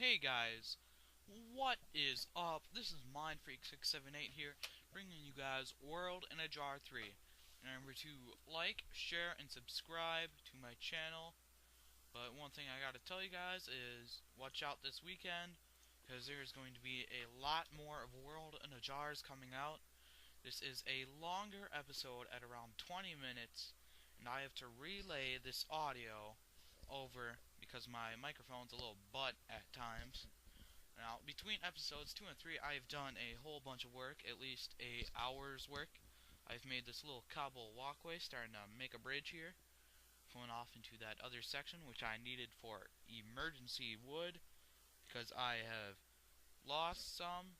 Hey guys, what is up? This is MindFreak678 here, bringing you guys World in a Jar 3. And remember to like, share, and subscribe to my channel. But one thing I gotta tell you guys is watch out this weekend, because there's going to be a lot more of World in a Jars coming out. This is a longer episode at around 20 minutes, and I have to relay this audio over because my microphone's a little butt at times. Now, between episodes 2 and 3, I've done a whole bunch of work, at least a hour's work. I've made this little cobble walkway, starting to make a bridge here, going off into that other section, which I needed for emergency wood, because I have lost some.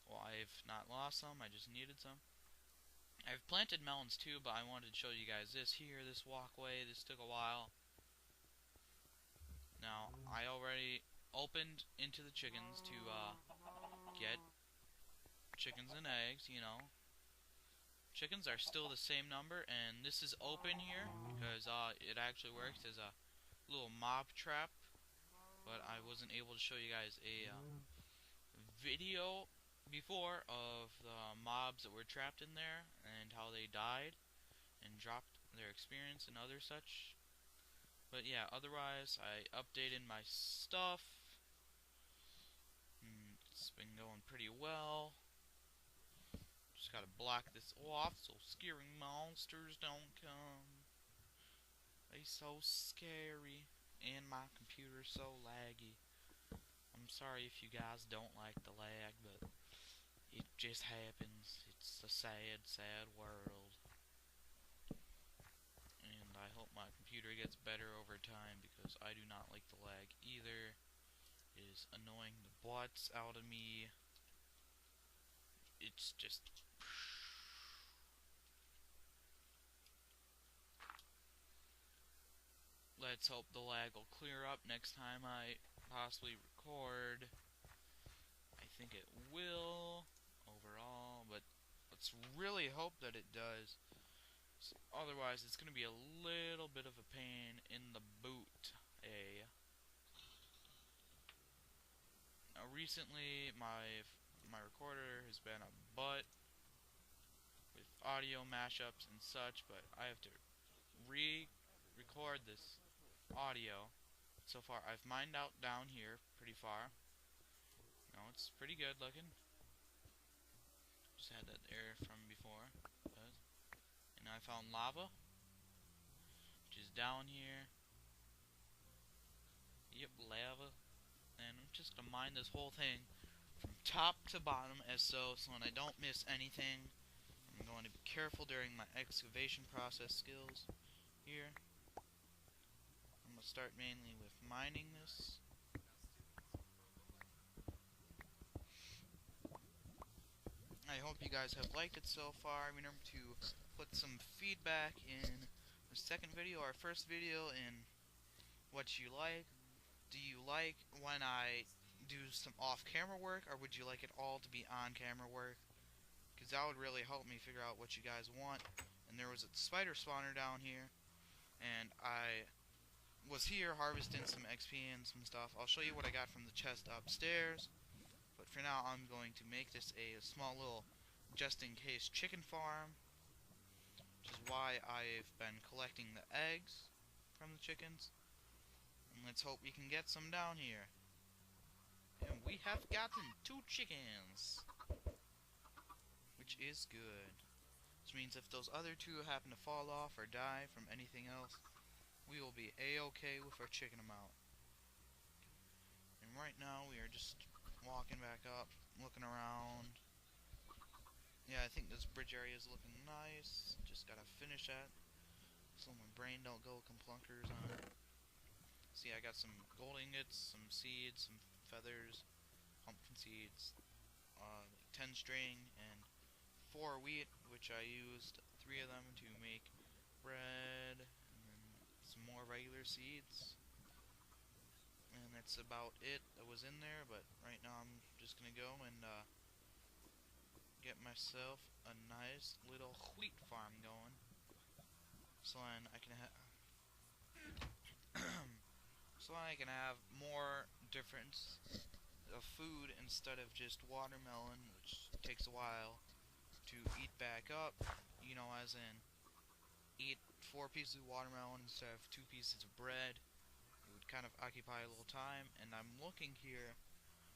Well, I've not lost some, I just needed some. I've planted melons too, but I wanted to show you guys this here, this walkway. This took a while. Now, I already opened into the chickens to get chickens and eggs, you know. Chickens are still the same number, and this is open here because it actually works as a little mob trap. But I wasn't able to show you guys a video before of the mobs that were trapped in there and how they died and dropped their experience and other such. But yeah, otherwise I updated my stuff. It's been going pretty well. Just gotta block this off so scary monsters don't come. They so scary, and my computer's so laggy. I'm sorry if you guys don't like the lag, but it just happens. It's a sad, sad world. And I hope my computer gets better over time because I do not like the lag either. It is annoying the butts out of me. It's just... Let's hope the lag will clear up next time I possibly record. I think it will overall, but let's really hope that it does. So otherwise, it's going to be a little bit of a pain in the boot. Now, recently, my recorder has been a butt with audio mashups and such, but I have to re-record this audio. So far, I've mined out down here pretty far. No, it's pretty good looking. Just had that there from before. And I found lava, which is down here. Yep, lava. And I'm just gonna mine this whole thing from top to bottom so when I don't miss anything. I'm going to be careful during my excavation process skills here. I'm gonna start mainly with mining this. I hope you guys have liked it so far. Remember to put some feedback in the second video or first video in what you like. Do you like when I do some off-camera work, or would you like it all to be on-camera work? Because that would really help me figure out what you guys want. And there was a spider spawner down here, and I was here harvesting some XP and some stuff. I'll show you what I got from the chest upstairs. But for now, I'm going to make this a small little just-in-case chicken farm, which is why I've been collecting the eggs from the chickens. And let's hope we can get some down here. And we have gotten 2 chickens, which is good. Which means if those other 2 happen to fall off or die from anything else, we will be a-okay with our chicken amount. And right now we are just walking back up, looking around. Yeah, I think this bridge area is looking nice. Just gotta finish that so my brain don't go complunkers on it. See, I got some gold ingots, some seeds, some feathers, pumpkin seeds, 10 string, and 4 wheat, which I used 3 of them to make bread, and then some more regular seeds. And that's about it that was in there, but right now I'm just gonna go and get myself a nice little wheat farm going, so then I can so I can have more different of food instead of just watermelon, which takes a while to eat back up. You know, as in eat 4 pieces of watermelon instead of 2 pieces of bread. It would kind of occupy a little time, and I'm looking here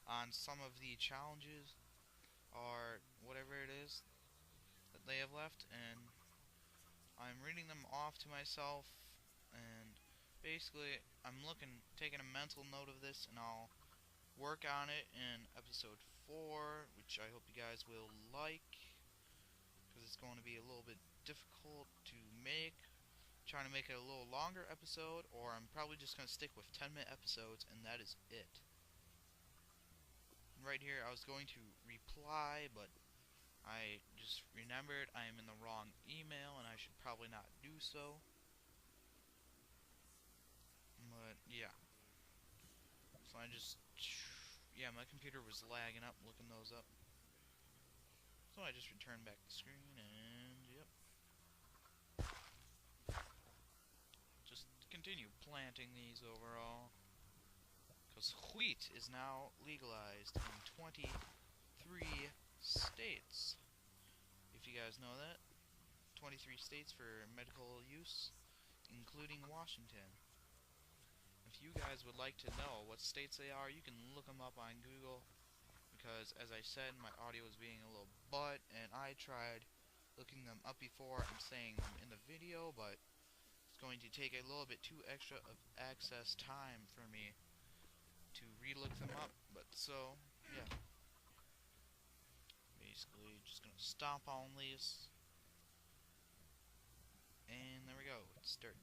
on some of the challenges or whatever it is that they have left, and I'm reading them off to myself, and basically I'm taking a mental note of this, and I'll work on it in episode 4, which I hope you guys will like, because it's going to be a little bit difficult to make. Trying to make it a little longer episode, or I'm probably just going to stick with 10-minute episodes, and that is it. Right here, I was going to reply, but I just remembered I am in the wrong email, and I should probably not do so. But, yeah. So I just... Yeah, my computer was lagging up looking those up. So I just returned back the screen, and, yep. Just continue planting these overall. Because wheat is now legalized in 23 states. If you guys know that. 23 states for medical use, including Washington. If you guys would like to know what states they are, you can look them up on Google. Because, as I said, my audio was being a little butt, and I tried looking them up before and saying them in the video, but it's going to take a little bit too extra of access time for me to re-look them up. But so, yeah. Basically, just gonna stomp on these. And there we go, it's dirt.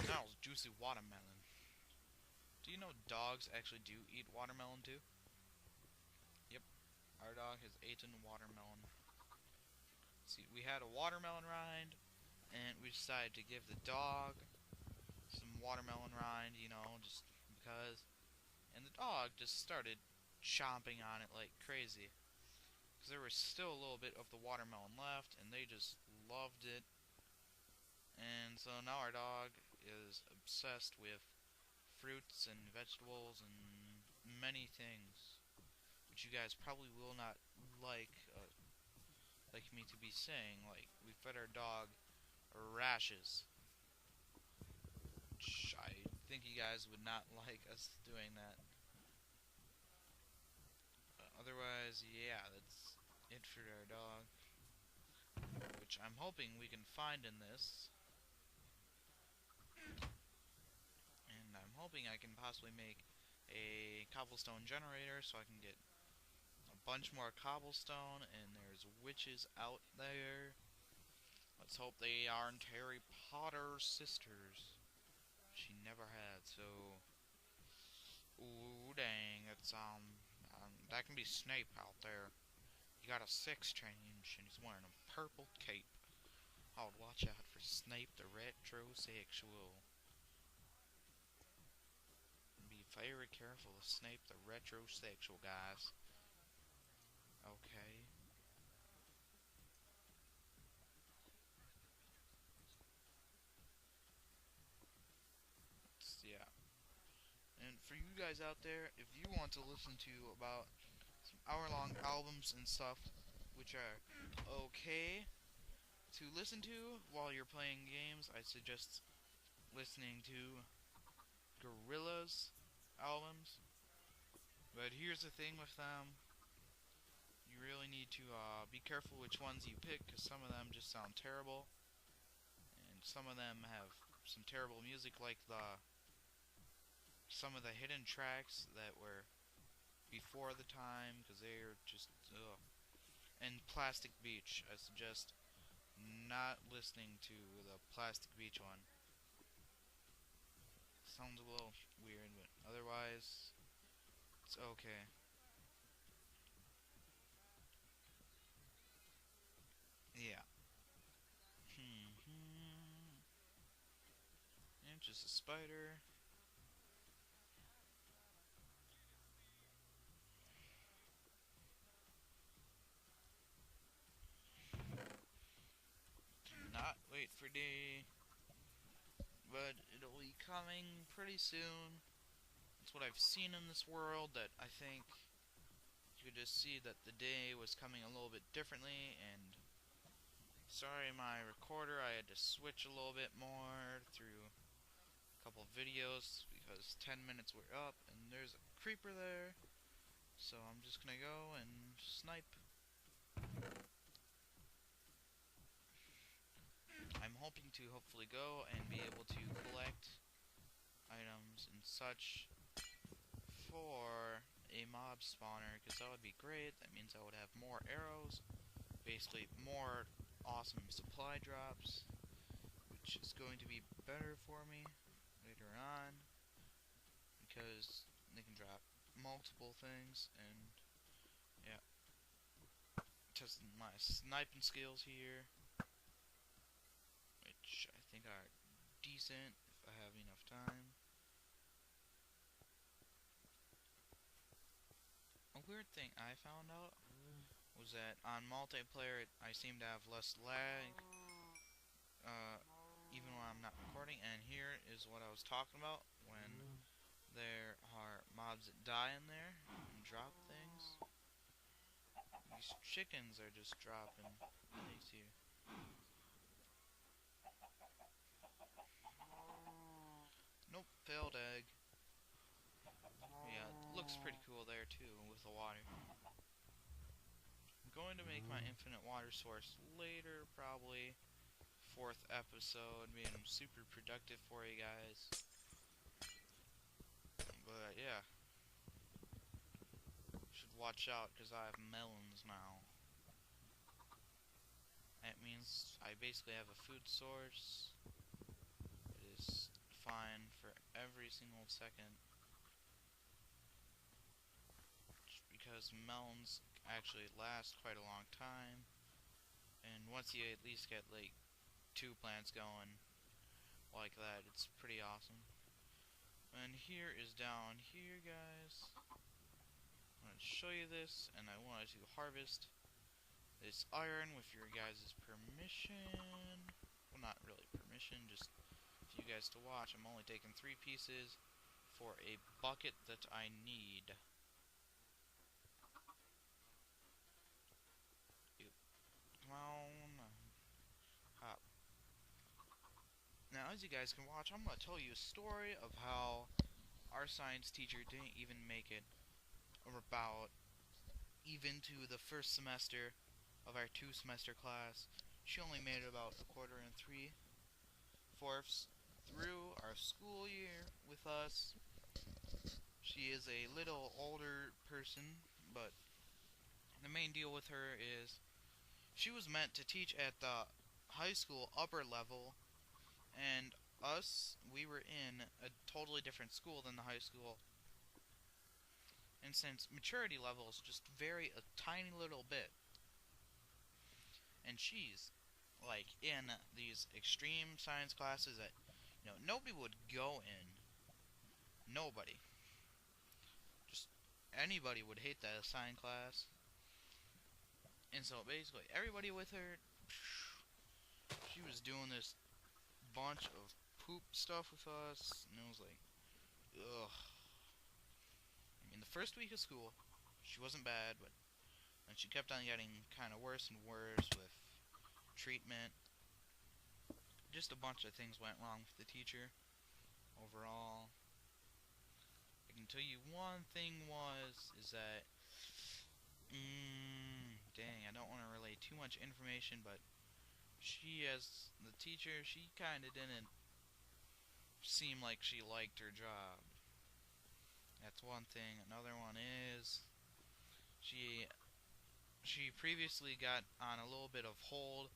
That was juicy watermelon. Do you know dogs actually do eat watermelon too? Yep, our dog has eaten watermelon. See, we had a watermelon rind, and we decided to give the dog some watermelon rind, you know, just because. And the dog just started chomping on it like crazy. Because there was still a little bit of the watermelon left, and they just loved it. And so now our dog is obsessed with fruits and vegetables and many things, which you guys probably will not like me to be saying. Like, we fed our dog rashes, which I think you guys would not like us doing that. Otherwise, yeah, that's it for our dog, which I'm hoping we can find in this. And I'm hoping I can possibly make a cobblestone generator so I can get a bunch more cobblestone, and there's witches out there. Let's hope they aren't Harry Potter's sisters. She never had, so... Ooh, dang, it's, that can be Snape out there. He got a sex change, and he's wearing a purple cape. I would watch out for Snape the retrosexual. Be very careful of Snape the retrosexual, guys. Okay. Yeah. And for you guys out there, if you want to listen to about some hour-long albums and stuff, which are okay to listen to while you're playing games, I suggest listening to Gorillaz albums. But here's the thing with them. You really need to be careful which ones you pick, because some of them just sound terrible. And some of them have some terrible music, like some of the hidden tracks that were before the time, because they're just, ugh. And Plastic Beach, I suggest not listening to the Plastic Beach one. Sounds a little weird, but otherwise, it's okay. Yeah. And just a spider. Not, wait, wait for day, but it'll be coming pretty soon. It's what I've seen in this world that I think you could just see that the day was coming a little bit differently. And sorry, my recorder, I had to switch a little bit more through a couple videos because 10 minutes were up and there's a creeper there. So I'm just gonna go and snipe. I'm hoping to hopefully go and be able to collect items and such for a mob spawner, because that would be great. That means I would have more arrows, basically more awesome supply drops, which is going to be better for me later on, because they can drop multiple things. And yeah, testing my sniping skills here, which I think are decent if I have enough time. A weird thing I found out was that on multiplayer I seem to have less lag even when I'm not recording, and here is what I was talking about when there are mobs that die in there and drop things. These chickens are just dropping things here. Nope, failed egg. Yeah, it looks pretty cool there too with the water. I'm going to make my infinite water source later, probably 4th episode, being super productive for you guys. But yeah, should watch out because I have melons now. That means I basically have a food source. It is fine for every single second, just because melons actually last quite a long time, and once you at least get like 2 plants going like that, it's pretty awesome. And here is down here, guys. I'm going to show you this, and I wanted to harvest this iron with your guys' permission. Well, not really permission, just for you guys to watch. I'm only taking 3 pieces for a bucket that I need. Come on. Hop. Now, as you guys can watch, I'm going to tell you a story of how our science teacher didn't even make it about even to the first semester of our 2-semester class. She only made it about a quarter and 3/4 through our school year with us. She is a little older person, but the main deal with her is she was meant to teach at the high school upper level, and us, we were in a totally different school than the high school. And since maturity levels just vary a tiny little bit, and she's like in these extreme science classes that nobody would go in. Nobody. Just anybody would hate that science class. And so basically everybody with her, she was doing this bunch of poop stuff with us, and it was like, ugh. I mean, the first week of school, she wasn't bad, but then she kept on getting kind of worse and worse with treatment. Just a bunch of things went wrong with the teacher overall. I can tell you one thing is that, dang, I don't want to relay too much information, but she, as the teacher, she kind of didn't seem like she liked her job. That's one thing. Another one is she previously got on a little bit of hold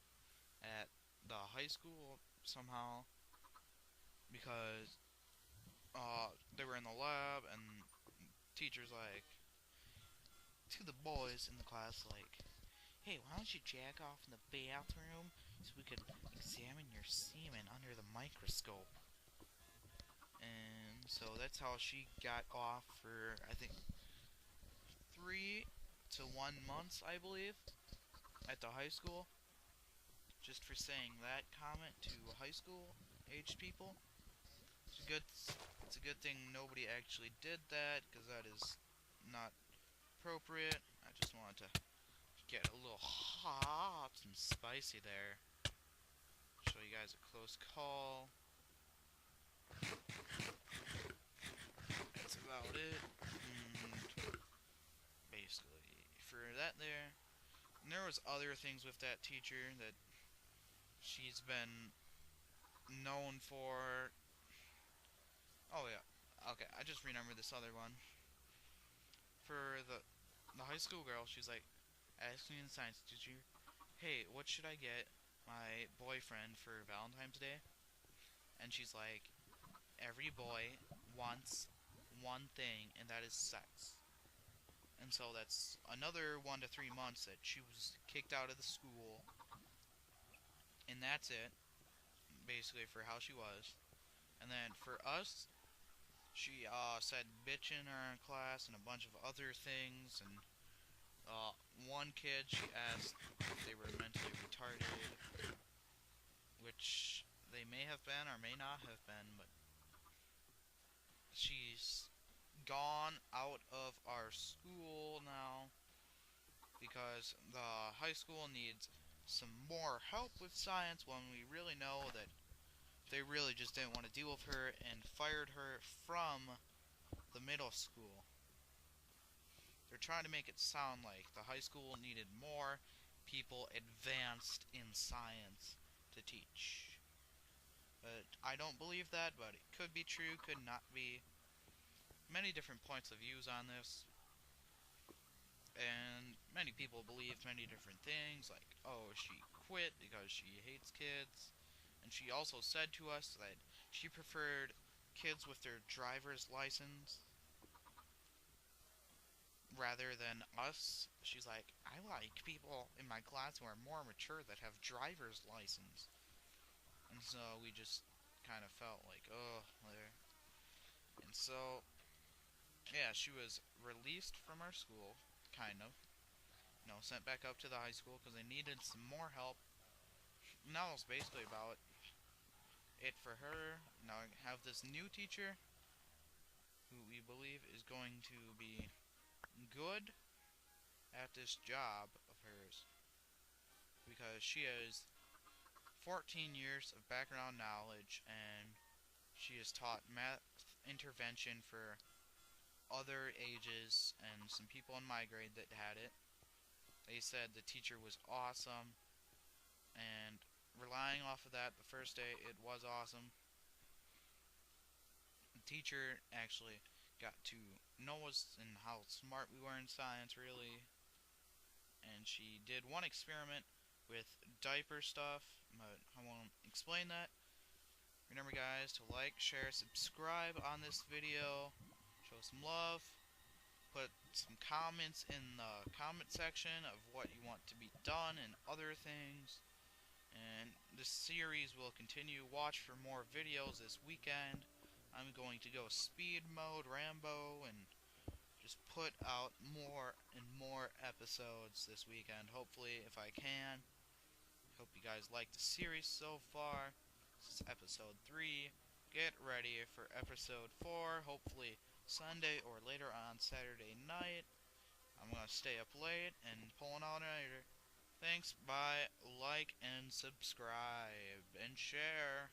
at the high school somehow because they were in the lab, and teachers like to the boys in the class like, hey, why don't you jack off in the bathroom so we could examine your semen under the microscope. And so that's how she got off for, I think, 3 to 1 months, I believe, at the high school. just for saying that comment to high school aged people. It's a good thing nobody actually did that, because that is not appropriate. I just wanted to get a little hot and spicy there. Show you guys a close call. That's about it. And basically, for that there. And there was other things with that teacher that she's been known for. Oh yeah. Okay, I just remembered this other one. For the high school girl, she's like asking the science teacher, "Hey, what should I get my boyfriend for Valentine's Day?" And she's like, "Every boy wants one thing, and that is sex." And so that's another 1 to 3 months that she was kicked out of the school, and that's it, basically, for how she was. And then for us, she said bitch in her class and a bunch of other things. And one kid, she asked if they were mentally retarded, which they may have been or may not have been, but she's gone out of our school now because the high school needs some more help with science, when we really know that they really just didn't want to deal with her and fired her from the middle school. They're trying to make it sound like the high school needed more people advanced in science to teach. But I don't believe that, but it could be true, could not be. Many different points of views on this. And many people believe many different things, like, oh, she quit because she hates kids. And she also said to us that she preferred kids with their driver's license rather than us. She's like, I like people in my class who are more mature that have driver's license. And so we just kind of felt like, oh, there. And so, yeah, she was released from our school, kind of. Sent back up to the high school because they needed some more help. And that was basically about it for her. Now I have this new teacher who we believe is going to be good at this job of hers, because she has 14 years of background knowledge, and she has taught math intervention for other ages and some people in my grade that had it. They said the teacher was awesome, and relying off of that, the first day it was awesome. The teacher actually got to know us and how smart we were in science, really. And she did one experiment with diaper stuff, but I won't explain that. Remember, guys, to like, share, subscribe on this video, show some love, put some comments in the comment section of what you want to be done and other things. And this series will continue. Watch for more videos this weekend. I'm going to go speed mode Rambo and just put out more and more episodes this weekend, hopefully, if I can. Hope you guys like the series so far. This is episode 3. Get ready for episode 4, hopefully Sunday or later on Saturday night. I'm going to stay up late and pull an all-nighter. Thanks, bye, like, and subscribe, and share.